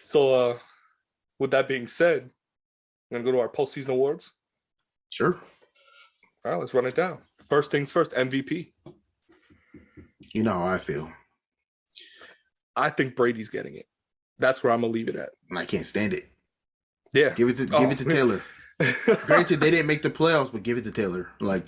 So, with that being said, we're gonna go to our postseason awards. Sure. All right, let's run it down. First things first, MVP. You know how I feel. I think Brady's getting it. That's where I'm gonna leave it at. And I can't stand it. Yeah. Give it to Taylor. Granted, they didn't make the playoffs, but give it to Taylor. Like,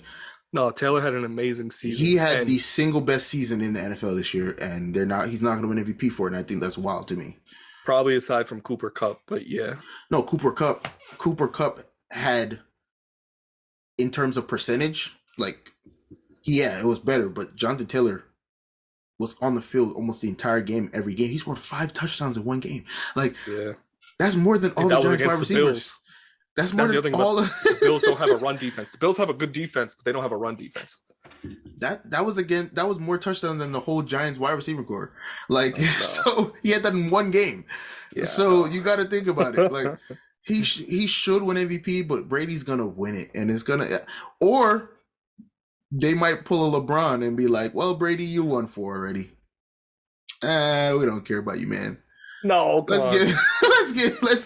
no, Taylor had an amazing season. he had the single best season in the NFL this year, and he's not gonna win MVP for it, and I think that's wild to me. Probably aside from Cooper Kupp, but yeah. No, Cooper Kupp had, in terms of percentage, like, yeah, it was better, but Jonathan Taylor was on the field almost the entire game, every game. He scored 5 touchdowns in one game. Like, yeah, that's more than all the Giants wide receivers. Bills. That's more than all of the Bills don't have a run defense. The Bills have a good defense, but they don't have a run defense. That was more touchdowns than the whole Giants wide receiver core. Like, so he had that in one game. Yeah, so you got to think about it. Like, he should win MVP, but Brady's gonna win it, and it's gonna, or they might pull a LeBron and be like, "Well, Brady, you won 4 already. We don't care about you, man." No, let's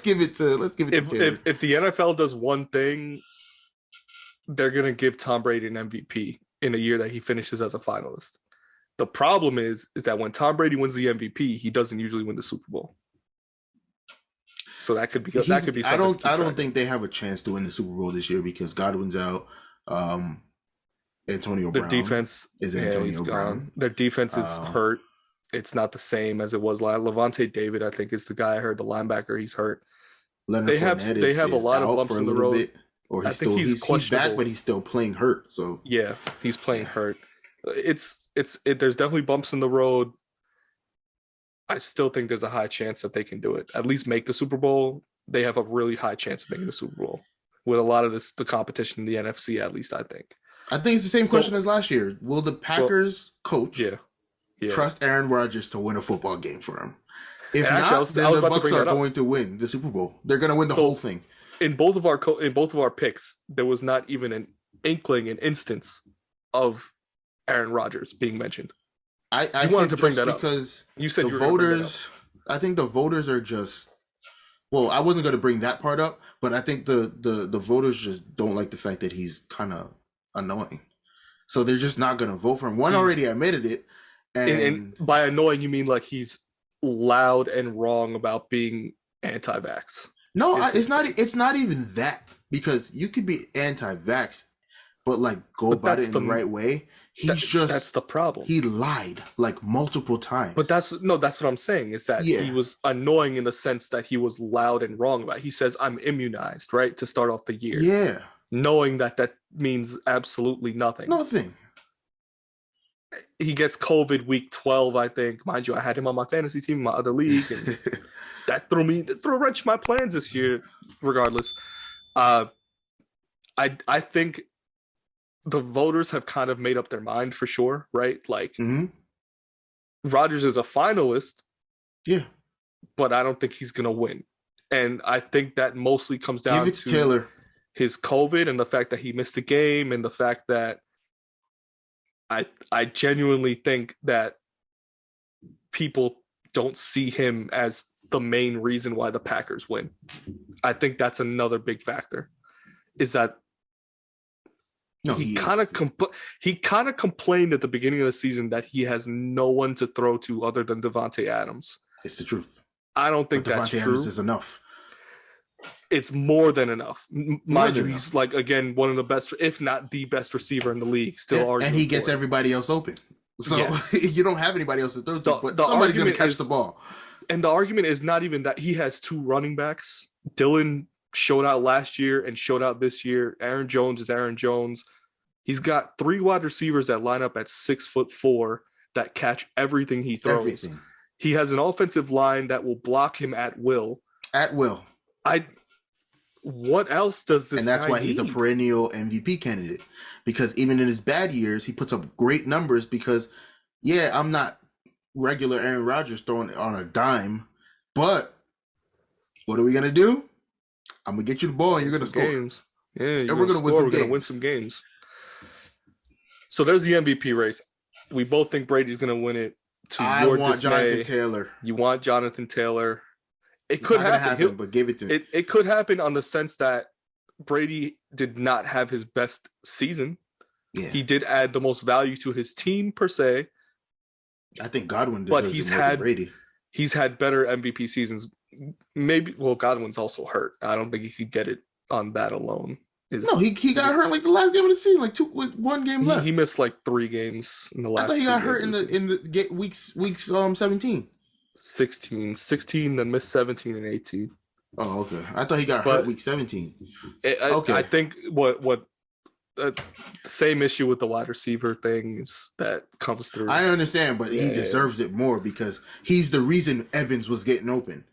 give it to Taylor. If the NFL does one thing, they're gonna give Tom Brady an MVP in a year that he finishes as a finalist. The problem is that when Tom Brady wins the MVP, he doesn't usually win the Super Bowl. So that could be something. I don't think they have a chance to win the Super Bowl this year because Godwin's out. Antonio Brown. Their defense is Antonio Brown. Their defense is hurt. It's not the same as it was. Levante David, I think, is the guy I heard, the linebacker. He's hurt. Leonard they have a lot of bumps in the road. Bit, or he's back, but he's still playing hurt. So yeah, he's playing hurt. There's definitely bumps in the road. I still think there's a high chance that they can do it. At least make the Super Bowl. They have a really high chance of making the Super Bowl with a lot of the competition in the NFC. At least I think. I think it's the same question as last year. Will the Packers coach trust Aaron Rodgers to win a football game for him? If not, then the Bucs are going to win the Super Bowl. They're going to win the whole thing. In both of our picks, there was not even an instance of Aaron Rodgers being mentioned. I wanted to bring that up because you said the voters. I think the voters are just. Well, I wasn't going to bring that part up, but I think the voters just don't like the fact that he's kind of annoying, so they're just not going to vote for him. One already admitted it, and by annoying you mean like he's loud and wrong about being anti-vax. No, it's not. It's not even that, because you could be anti-vax, but like go about it in the right way. That's the problem. He lied like multiple times. But that's what I'm saying is that he was annoying in the sense that he was loud and wrong about it. He says I'm immunized, right, to start off the year. Yeah. Knowing that means absolutely nothing. Nothing. He gets COVID week 12, I think. Mind you, I had him on my fantasy team in my other league, and that threw a wrench in my plans this year. Regardless, I think the voters have kind of made up their mind for sure, right? Like, Rodgers is a finalist, but I don't think he's gonna win, and I think that mostly comes down to Taylor. His COVID and the fact that he missed a game and the fact that I genuinely think that people don't see him as the main reason why the Packers win. I think that's another big factor, is that he kind of complained at the beginning of the season that he has no one to throw to other than Devontae Adams. It's the truth. I don't think that's true. Devontae Adams is enough. It's more than enough. Mind you, he's like, again, one of the best, if not the best receiver in the league. And he gets everybody else open. So you don't have anybody else to throw to, but somebody's going to catch the ball. And the argument is not even that he has 2 running backs. Dylan showed out last year and showed out this year. Aaron Jones is Aaron Jones. He's got 3 wide receivers that line up at 6'4" that catch everything he throws. Everything. He has an offensive line that will block him at will. At will. What else does this? And that's guy why he's need? A perennial MVP candidate, because even in his bad years, he puts up great numbers. Because, I'm not regular Aaron Rodgers throwing it on a dime, but what are we gonna do? I'm gonna get you the ball, and you're gonna score. Games. Yeah, and we're gonna win some games. So there's the MVP race. We both think Brady's gonna win it. I want Jonathan Taylor. You want Jonathan Taylor. It It's could not gonna happen. happen, but give it to him. It could happen on the sense that Brady did not have his best season. Yeah. He did add the most value to his team per se. I think Godwin But deserves it more than Brady. He's had better MVP seasons. Maybe, well, Godwin's also hurt. I don't think he could get it on that alone. No, he got hurt like the last game of the season, like one game left. He missed like 3 games in the last. I thought he got hurt in the weeks 17. 16, then missed 17 and 18. Oh, okay. I thought he got hurt week 17. Okay. I think what the same issue with the wide receiver things that comes through. I understand, but he deserves it more because he's the reason Evans was getting open.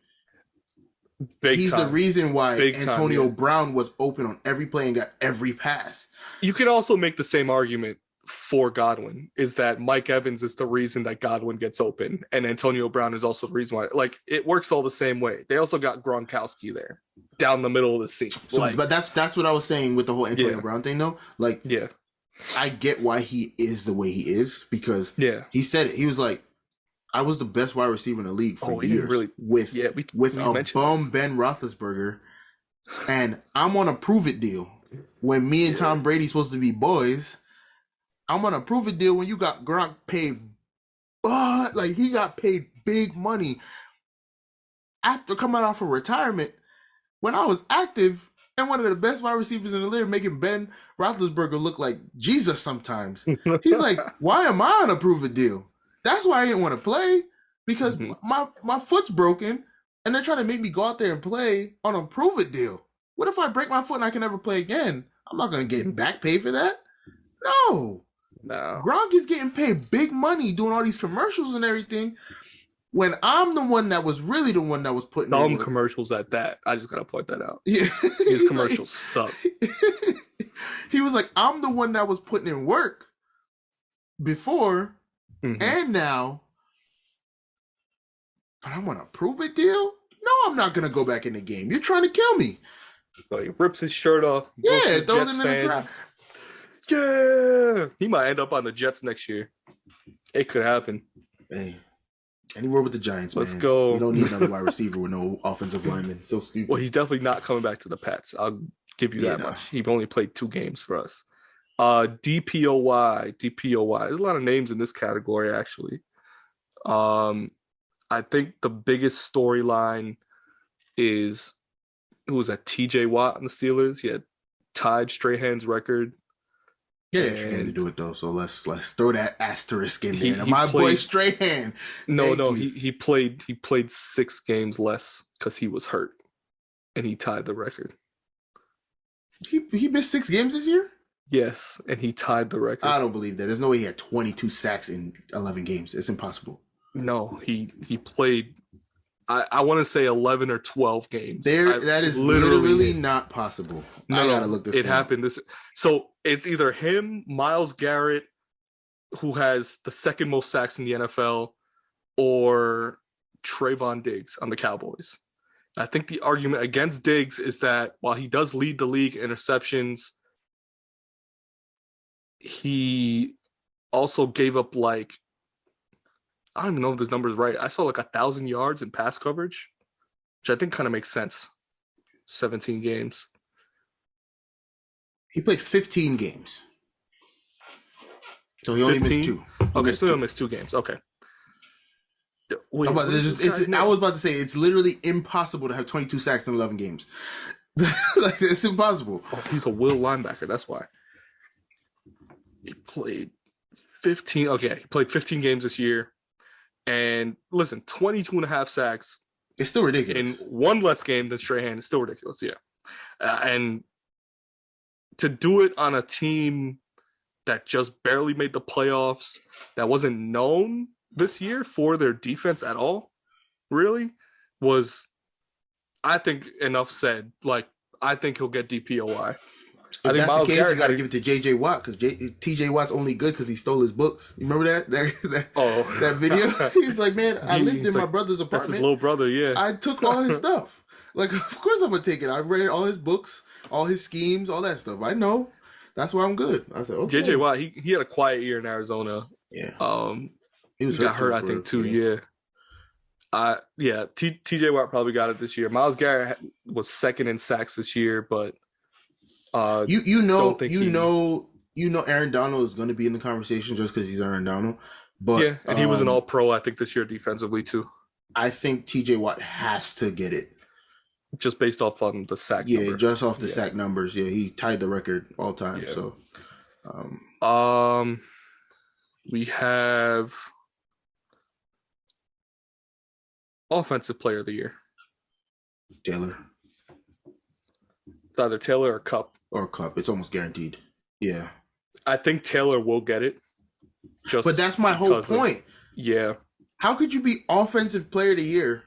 He's the reason why Antonio Brown was open on every play and got every pass. You could also make the same argument for Godwin, is that Mike Evans is the reason that Godwin gets open, and Antonio Brown is also the reason why. Like, it works all the same way. They also got Gronkowski there, down the middle of the seam. But that's what I was saying with the whole Antonio Brown thing, though. Like, I get why he is the way he is, because he said it. He was like, I was the best wide receiver in the league for years with a bum Ben Roethlisberger, and I'm on a prove it deal. When me and Tom Brady supposed to be boys, I'm on a prove it deal when you got Gronk paid, but like he got paid big money after coming off of retirement. When I was active and one of the best wide receivers in the league, making Ben Roethlisberger look like Jesus sometimes. He's like, why am I on a prove it deal? That's why I didn't want to play, because my foot's broken, and they're trying to make me go out there and play on a prove it deal. What if I break my foot and I can never play again? I'm not going to get back pay for that. No. Gronk is getting paid big money doing all these commercials and everything, when I'm the one that was really the one that was putting dumb commercials at that. I just got to point that out. Yeah. His commercials suck. He was like, I'm the one that was putting in work before. And now, but I'm on a prove it deal? No, I'm not going to go back in the game. You're trying to kill me. So he rips his shirt off. Yeah, throws it in the crowd. Yeah. He might end up on the Jets next year. It could happen. Hey, anywhere with the Giants, Let's go. We don't need another wide receiver with no offensive lineman. So stupid. Well, he's definitely not coming back to the Pats. I'll give you that much. He only played 2 games for us. DPOY. There's a lot of names in this category, actually. I think the biggest storyline is, who was that? TJ Watt on the Steelers. He had tied Strahan's record. Yeah, extra game to do it though. So let's throw that asterisk in there. My boy Strahan. He played 6 games less because he was hurt, and he tied the record. He missed 6 games this year? Yes, and he tied the record. I don't believe that. There's no way he had 22 sacks in 11 games. It's impossible. No, he played, I want to say 11 or 12 games. That is literally not possible. I gotta look this. It happened. So it's either him, Myles Garrett, who has the second most sacks in the NFL, or Trayvon Diggs on the Cowboys. I think the argument against Diggs is that while he does lead the league in interceptions, he also gave up I don't even know if this number is right. I saw 1,000 yards in pass coverage, which I think kind of makes sense. 17 games. He played 15 games. So he only missed 2. Okay, so he only missed 2 games. Okay. Wait, I was about to say, it's literally impossible to have 22 sacks in 11 games. It's impossible. Oh, he's a will linebacker. That's why. He played 15. Okay, he played 15 games this year. And listen, 22 and a half sacks. It's still ridiculous. In 1 less game than Strahan is still ridiculous, yeah. And to do it on a team that just barely made the playoffs, that wasn't known this year for their defense at all, really, was, I think, enough said. I think he'll get DPOY. If that's the case, you got to give it to JJ Watt, because TJ Watt's only good because he stole his books. You remember that video? He's like, man, I lived in my brother's apartment. That's his little brother, yeah. I took all his stuff. Of course I'm going to take it. I read all his books, all his schemes, all that stuff. I know. That's why I'm good. I said, okay. JJ Watt, he had a quiet year in Arizona. Yeah. He got hurt, I think, too, yeah. TJ Watt probably got it this year. Myles Garrett was second in sacks this year, but you know Aaron Donald is going to be in the conversation just because he's Aaron Donald. But yeah, and he was an All-Pro, I think, this year defensively too. I think TJ Watt has to get it. Just based off on the sack number. Yeah, just off the sack numbers. Yeah, he tied the record all time. Yeah. So we have Offensive Player of the Year. Taylor. It's either Taylor or Cup. Or Cup. It's almost guaranteed. Yeah. I think Taylor will get it. But that's my whole point. Yeah. How could you be Offensive Player of the Year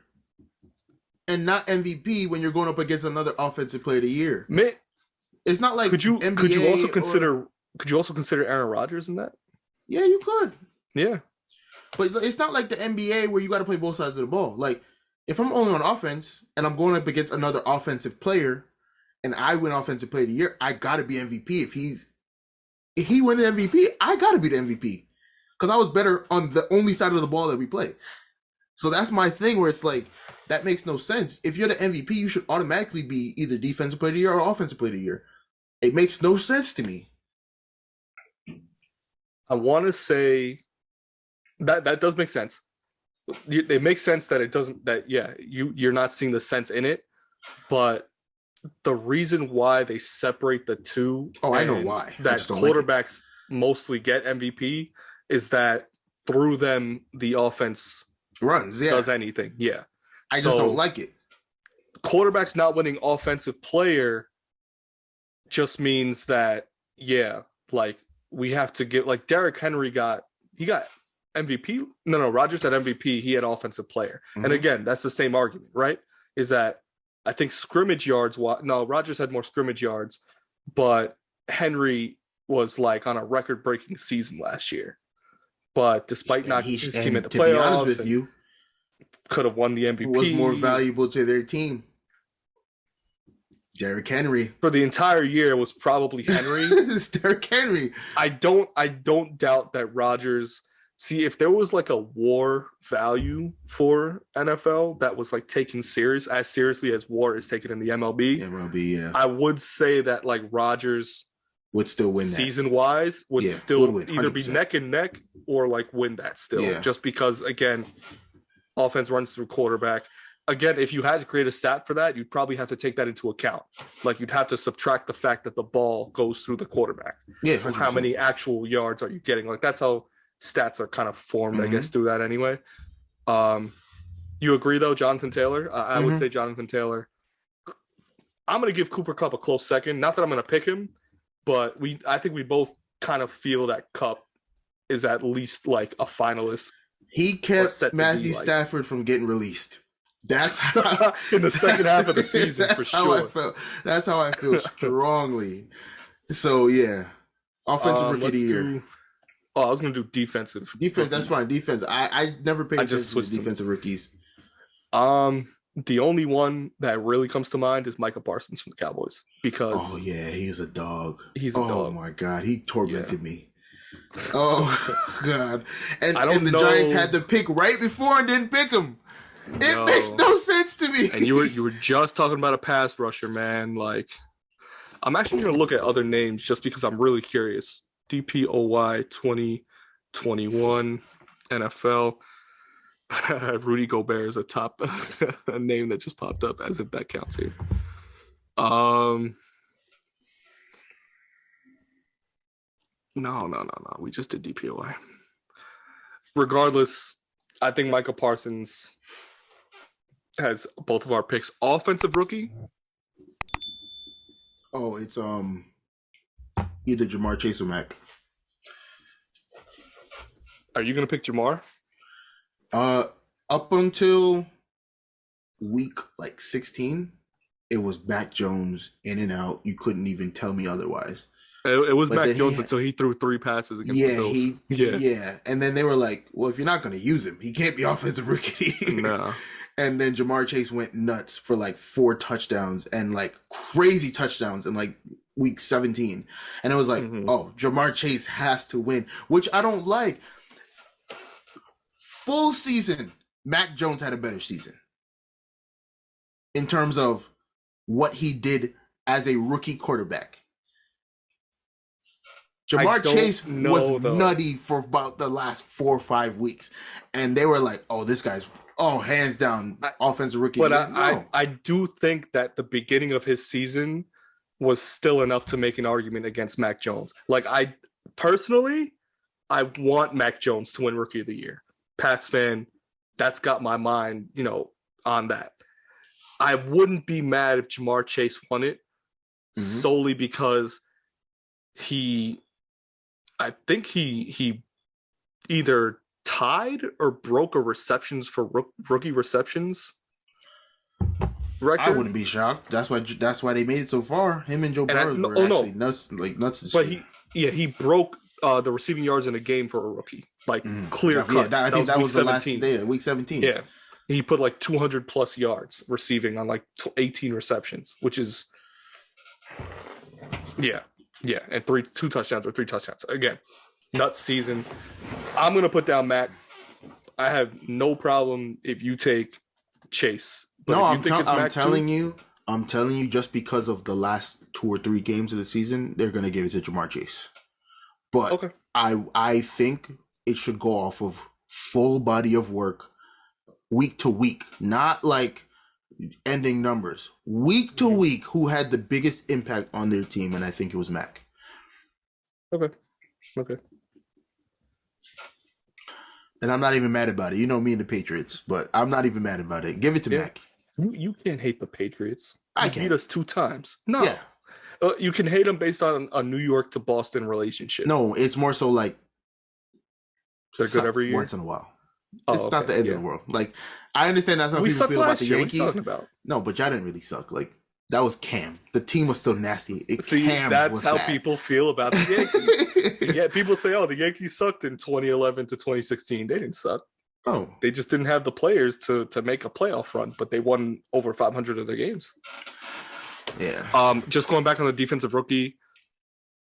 and not MVP when you're going up against another Offensive Player of the Year? Man, it's not like could you also consider Aaron Rodgers in that? Yeah, you could. Yeah. But it's not like the NBA where you got to play both sides of the ball. Like, if I'm only on offense and I'm going up against another offensive player and I win Offensive Player of the Year, I got to be MVP. If he win the MVP, I got to be the MVP. Because I was better on the only side of the ball that we play. So that's my thing where it's like, that makes no sense. If you're the MVP, you should automatically be either Defensive Player of the Year or Offensive Player of the Year. It makes no sense to me. I want to say that does make sense. It makes sense that it doesn't, you're not seeing the sense in it. But the reason why they separate the two. Oh, I know why. That quarterbacks mostly get MVP is that through them, the offense runs, does anything. Yeah. I just don't like it. Quarterbacks not winning Offensive Player just means that, we have to get, like, Derrick Henry got MVP. No, Rodgers had MVP. He had Offensive Player. Mm-hmm. And again, that's the same argument, right? Is that I think scrimmage yards, Rodgers had more scrimmage yards, but Henry was like on a record-breaking season last year. But despite not his team in the playoffs, to be honest with you, could have won the MVP. Who was more valuable to their team? Derrick Henry. For the entire year, it was probably Henry. It's Derrick Henry. I don't doubt that Rodgers. See, if there was like a war value for NFL that was like taken as seriously as war is taken in the MLB, yeah. I would say that like Rodgers would still win season-wise, would win, either be neck and neck or like win that still. Just because, again, offense runs through quarterback. Again, if you had to create a stat for that, you'd probably have to take that into account. Like you'd have to subtract the fact that the ball goes through the quarterback. Yeah, so how many actual yards are you getting? Like that's how stats are kind of formed, I guess, through that anyway. You agree though, Jonathan Taylor? I would say Jonathan Taylor. I'm going to give Cooper Kupp a close second. Not that I'm going to pick him, but I think we both kind of feel that Kupp is at least like a finalist. He kept Matthew Stafford from getting released. That's how, in the second half of the season, for sure. That's how I feel strongly. So yeah, offensive rookie of the year. I was gonna do defensive. Defense, that's fine. Defense. I never paid attention to defensive rookies. The only one that really comes to mind is Micah Parsons from the Cowboys because he's a dog. He's a dog. Oh my god, he tormented me. Oh god, and the Giants had the pick right before and didn't pick him. It makes no sense to me. And you were just talking about a pass rusher, man. Like, I'm actually going to look at other names just because I'm really curious. DPOY 2021 NFL. Rudy Gobert is a top a name that just popped up as if that counts here. No. We just did DPOY. Regardless, I think Micah Parsons has both of our picks. Offensive rookie? Oh, it's either Jamar Chase or Mac. Are you gonna pick Jamar? Up until week 16, it was Mac Jones in and out. You couldn't even tell me otherwise. It was Mac Jones until he threw 3 passes against the Bills. Yeah. And then they were like, well, if you're not going to use him, he can't be offensive rookie. No. And then Jamar Chase went nuts for 4 touchdowns and crazy touchdowns in week 17. And it was oh, Jamar Chase has to win, which I don't like. Full season, Mac Jones had a better season in terms of what he did as a rookie quarterback. Jamar Chase was nutty for about the last 4 or 5 weeks. And they were like, oh, this guy's, hands down, offensive rookie. But I do think that the beginning of his season was still enough to make an argument against Mac Jones. Like, I want Mac Jones to win Rookie of the Year. Pats fan, that's got my mind, on that. I wouldn't be mad if Jamar Chase won it solely because I think he either tied or broke a receptions for rookie receptions record. I wouldn't be shocked. That's why they made it so far. Him and Joe Burrow were actually nuts this year. He broke the receiving yards in a game for a rookie, clear cut. I think that was the last day, week 17. Yeah, he put 200 plus yards receiving on 18 receptions, which is and 2 touchdowns or 3 touchdowns. Again, nuts season. I'm gonna put down Mac. I have no problem if you take Chase. But no, I'm telling you, just because of the last 2 or 3 games of the season, they're gonna give it to Jamar Chase. But okay. I think it should go off of full body of work, week to week, not ending numbers. Week to week, who had the biggest impact on their team, and I think it was Mac. Okay. And I'm not even mad about it. You know me and the Patriots, but I'm not even mad about it. Give it to Mac. You can't hate the Patriots. I can. Beat us 2 times. No. Yeah. You can hate them based on a New York to Boston relationship. No, it's more so they're good every year. Once in a while. It's not the end of the world. I understand that's how people feel about the Yankees. What are you talking about? No, but y'all didn't really suck. That was Cam. The team was still nasty. That's how people feel about the Yankees. Yeah, people say, "Oh, the Yankees sucked in 2011 to 2016." They didn't suck. Oh, they just didn't have the players to make a playoff run, but they won over 500 of their games. Yeah. Just going back on the defensive rookie,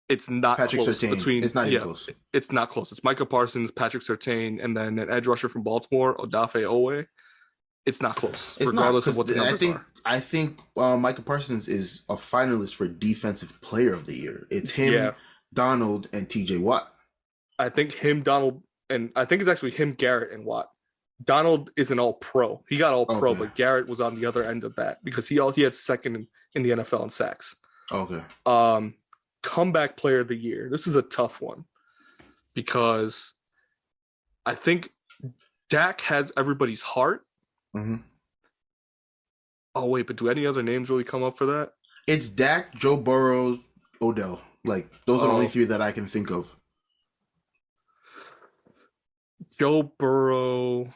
it's not Patrick close. Surtain. It's not even close. It's not close. It's Micah Parsons, Patrick Surtain, and then an edge rusher from Baltimore, Odafe Owe. It's not close, regardless of what the numbers are. I think Micah Parsons is a finalist for Defensive Player of the Year. It's him, Donald, and T.J. Watt. I think him, Donald, and I think it's actually him, Garrett, and Watt. Donald is an all-pro. He got all-pro, but Garrett was on the other end of that because he had second in the NFL in sacks. Okay. Comeback Player of the Year. This is a tough one because I think Dak has everybody's heart. Mm-hmm. Oh, wait, but do any other names really come up for that? It's Dak, Joe Burrow, Odell. Those are the only 3 that I can think of. Joe Burrow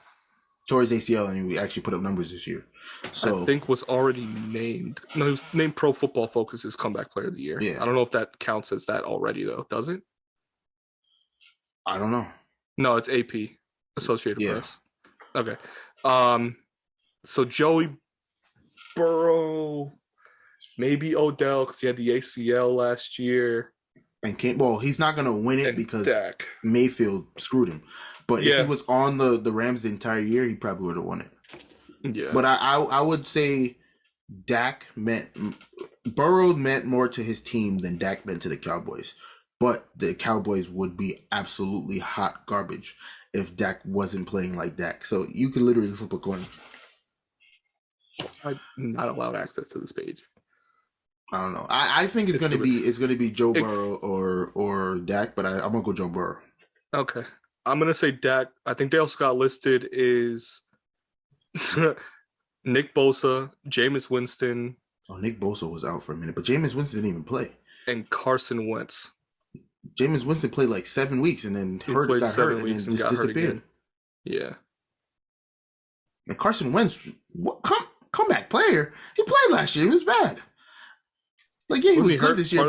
tore his ACL, and he actually put up numbers this year. So I think was already named. No, he was named Pro Football Focus's Comeback Player of the Year. Yeah. I don't know if that counts as that already, though. Does it? I don't know. No, it's AP, Associated Press. Okay. So Joey Burrow, maybe Odell because he had the ACL last year. And he's not going to win it because Dak. Mayfield screwed him. But if he was on the Rams the entire year, he probably would have won it. Yeah. But I would say Burrow meant more to his team than Dak meant to the Cowboys. But the Cowboys would be absolutely hot garbage if Dak wasn't playing like Dak. So you could literally flip a coin. I'm not allowed access to this page. I don't know. I think it's gonna be Joe Burrow or Dak, but I'm gonna go Joe Burrow. Okay, I'm gonna say Dak. I think they also got listed is Nick Bosa, Jameis Winston. Oh, Nick Bosa was out for a minute, but Jameis Winston didn't even play. And Carson Wentz. Jameis Winston played 7 weeks and then got hurt and then just disappeared. Yeah. And Carson Wentz, comeback player. He played last year. He was bad. He was good this year.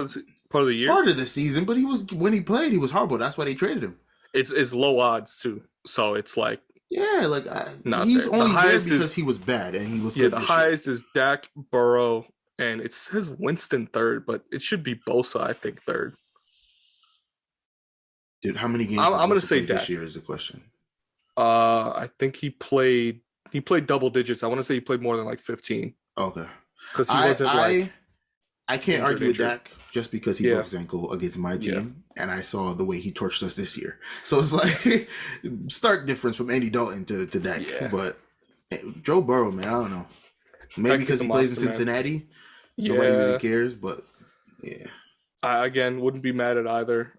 Part of the year? Part of the season, but when he played, he was horrible. That's why they traded him. It's low odds, too. So it's he's there. Only there because he was bad and he was good. The highest is Dak, Burrow, and it says Winston third, but it should be Bosa, I think, third. Dude, how many games I'm going to say Dak this year is the question. I think he played He played double digits. I want to say he played more than like 15 Okay. because he I wasn't like I can't argue with injured. Dak just because he Yeah, broke his ankle against my yeah. team, and I saw the way he torched us this year. So it's like stark difference from Andy Dalton to Dak. Yeah. But Joe Burrow, man, I don't know. Maybe Heck is because a he plays in monster, man. Cincinnati, nobody really Yeah. cares. But yeah, I again wouldn't be mad at either.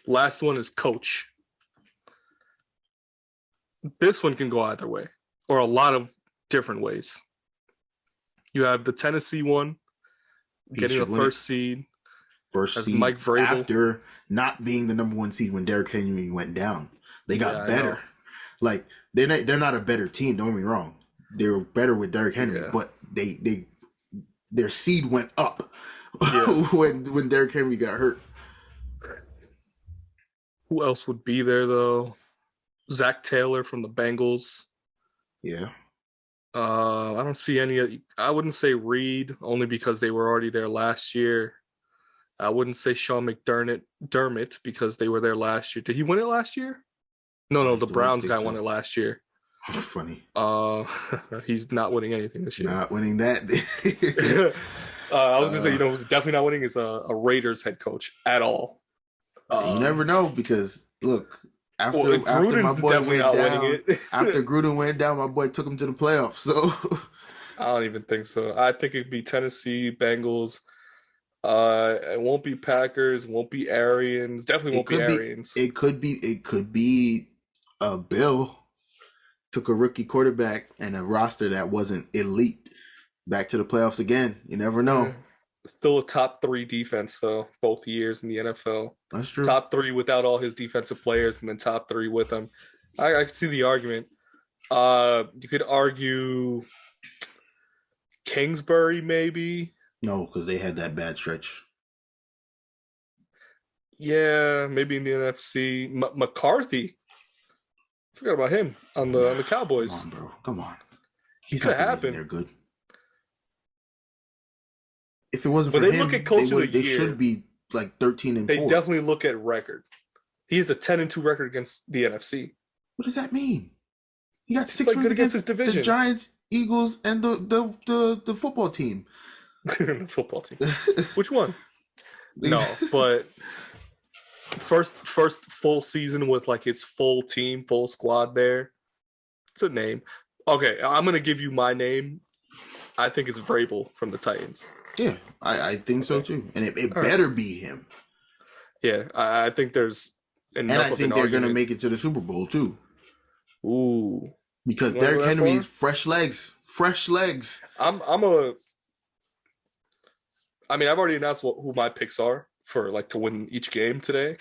Last one is coach. This one can go either way, or a lot of different ways. You have the Tennessee one he getting the should win it. first seed First as seed Mike Vrabel. after not being the number one seed when Derrick Henry went down. They got better. Like they're not a better team. Don't get me wrong. They were better with Derrick Henry, but their seed went up when Derrick Henry got hurt. Who else would be there though? Zach Taylor from the Bengals. Yeah. I don't see any. I wouldn't say Reed only because they were already there last year. I wouldn't say Sean Dermott because they were there last year. Did he win it last year? No, the Browns guy won it last year. Funny. He's not winning anything this year. Not winning that. I was gonna say, who's definitely not winning is a Raiders head coach at all. You never know because look, after my boy went down, after Gruden went down, my boy took him to the playoffs. So I don't even think so. I think it'd be Tennessee, Bengals. It won't be Packers. It won't be Arians. Definitely won't be Arians. It could be Bill took a rookie quarterback and a roster that wasn't elite back to the playoffs again. You never know. Yeah. Still a top 3 defense though, both years in the NFL. That's true. Top 3 without all his defensive players, and then top 3 with them. I can see the argument. You could argue Kingsbury maybe. No, because they had that bad stretch. Yeah, maybe in the NFC. McCarthy. Forgot about him on the Cowboys. Come on, bro. Come on. He's not the reason they're good. If it wasn't for him, they should be like 13-4. They definitely look at record. He has a 10-2 record against the NFC. What does that mean? He got 6 wins against his division. The Giants, Eagles, and the football team. The football team. Which one? No, but first full season with like his full team, full squad there. It's a name. Okay, I'm gonna give you my name. I think it's Vrabel from the Titans. Yeah, I think so too, and it better be him. Yeah, I think there's enough. And I think they're gonna make it to the Super Bowl too. Ooh, because Derrick Henry's fresh legs. I've already announced who my picks are for like to win each game today.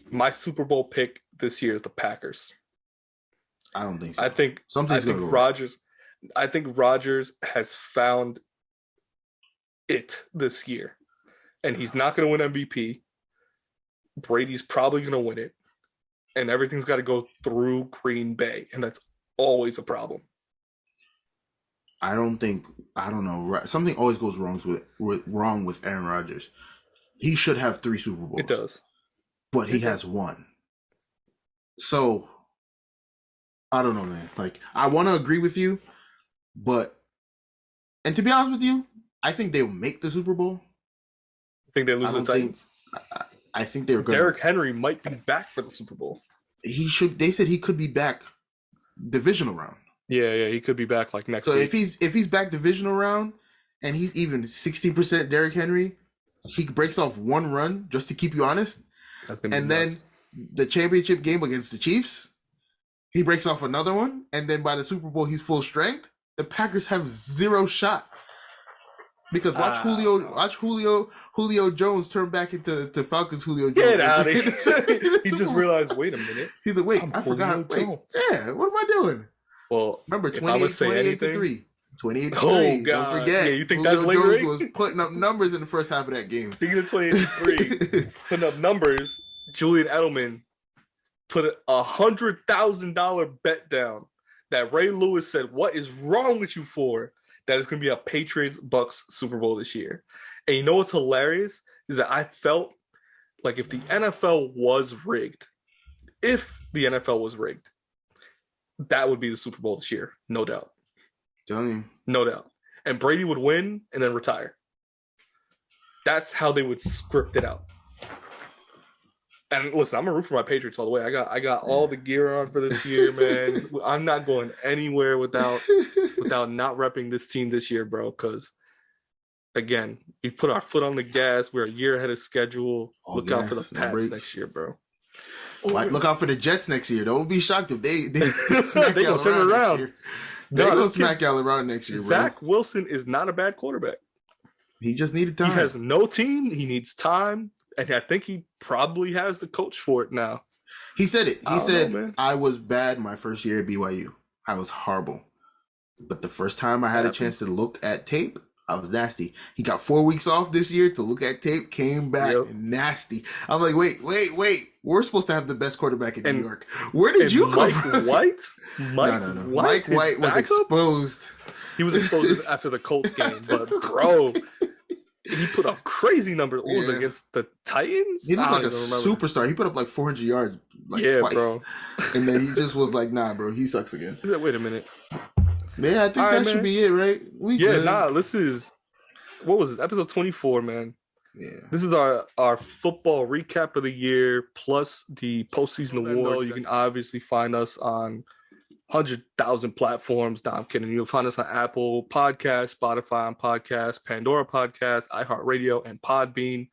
My Super Bowl pick this year is the Packers. I don't think so. I think Rodgers. I think Rodgers has found it this year, and he's not going to win MVP. Brady's probably going to win it, and everything's got to go through Green Bay, and that's always a problem. I don't know. Something always goes wrong with Aaron Rodgers. He should have 3 Super Bowls. It does. But he has 1. So, I don't know, man. Like, I want to agree with you, and to be honest with you, I think they'll make the Super Bowl. I think they lose the Titans. I think they're going. Derrick Henry might be back for the Super Bowl. He should. They said he could be back divisional round. Yeah, he could be back like next week. So if he's back divisional round and he's even 60% Derrick Henry, he breaks off 1 run just to keep you honest. And then the championship game against the Chiefs, he breaks off another one, and then by the Super Bowl he's full strength. The Packers have 0 shot. Because watch Julio Jones turn back into Falcons Julio Jones. Get out of here. He just realized, wait a minute. He's like, wait, I forgot. Wait, yeah, what am I doing? Well, remember 28-3. 28-3. Oh, God. Don't forget. Yeah, you think Julio that's lingering? Jones was putting up numbers in the first half of that game. Speaking of 28-3, putting up numbers, Julian Edelman put a $100,000 bet down that Ray Lewis said, what is wrong with you for? That it's going to be a Patriots-Bucks Super Bowl this year. And you know what's hilarious? Is that I felt like if the NFL was rigged, that would be the Super Bowl this year, no doubt. Telling you. No doubt. And Brady would win and then retire. That's how they would script it out. And listen, I'm a root for my Patriots all the way. I got all the gear on for this year, man. I'm not going anywhere without not repping this team this year, bro. Because again, we put our foot on the gas. We're a year ahead of schedule. Look out for the Pats next year, bro. Look out for the Jets next year. Don't be shocked if they smack they y'all around next year. They gonna smack y'all around next year, bro. Zach Wilson is not a bad quarterback. He just needed time. He has no team. He needs time. And I think he probably has the coach for it now. He said it. He said, I was bad my first year at BYU. I was horrible. But the first time I had a chance to look at tape, I was nasty. He got 4 weeks off this year to look at tape, came back nasty. I'm like, wait. We're supposed to have the best quarterback in New York. Where did you come from? White? No. Mike White was exposed. He was exposed after the Colts game. But, bro, he put up crazy numbers. What was it, against the Titans? He looked like a superstar. He put up like 400 yards twice. Bro. And then he just was like, nah, bro, he sucks again. He said, wait a minute. Yeah, I think that should be it, right? This is, what was this? Episode 24, man. Yeah. This is our football recap of the year plus the postseason award. You can obviously find us on 100,000 platforms. No, I'm kidding. You'll find us on Apple Podcasts, Spotify Podcasts, Pandora Podcasts, iHeartRadio, and Podbean. You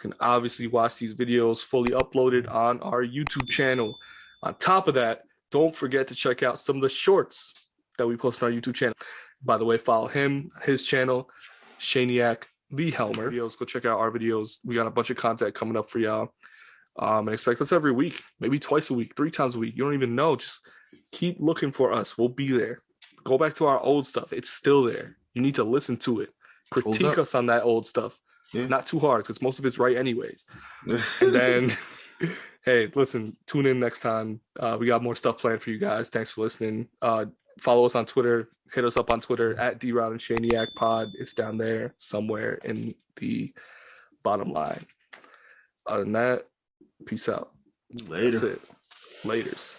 can obviously watch these videos fully uploaded on our YouTube channel. On top of that, don't forget to check out some of the shorts that we post on our YouTube channel. By the way, follow his channel, Shaniac the Helmer. Videos, go check out our videos. We got a bunch of content coming up for y'all. And expect us every week, maybe twice a week, 3 times a week. You don't even know. Just keep looking for us. We'll be there. Go back to our old stuff. It's still there. You need to listen to it. Critique us on that old stuff. Yeah. Not too hard, because most of it's right anyways. And then, hey, listen, tune in next time. We got more stuff planned for you guys. Thanks for listening. Follow us on Twitter. Hit us up on Twitter at DROD Shaniac Pod. It's down there somewhere in the bottom line. Other than that, peace out. Later. That's it. Laters.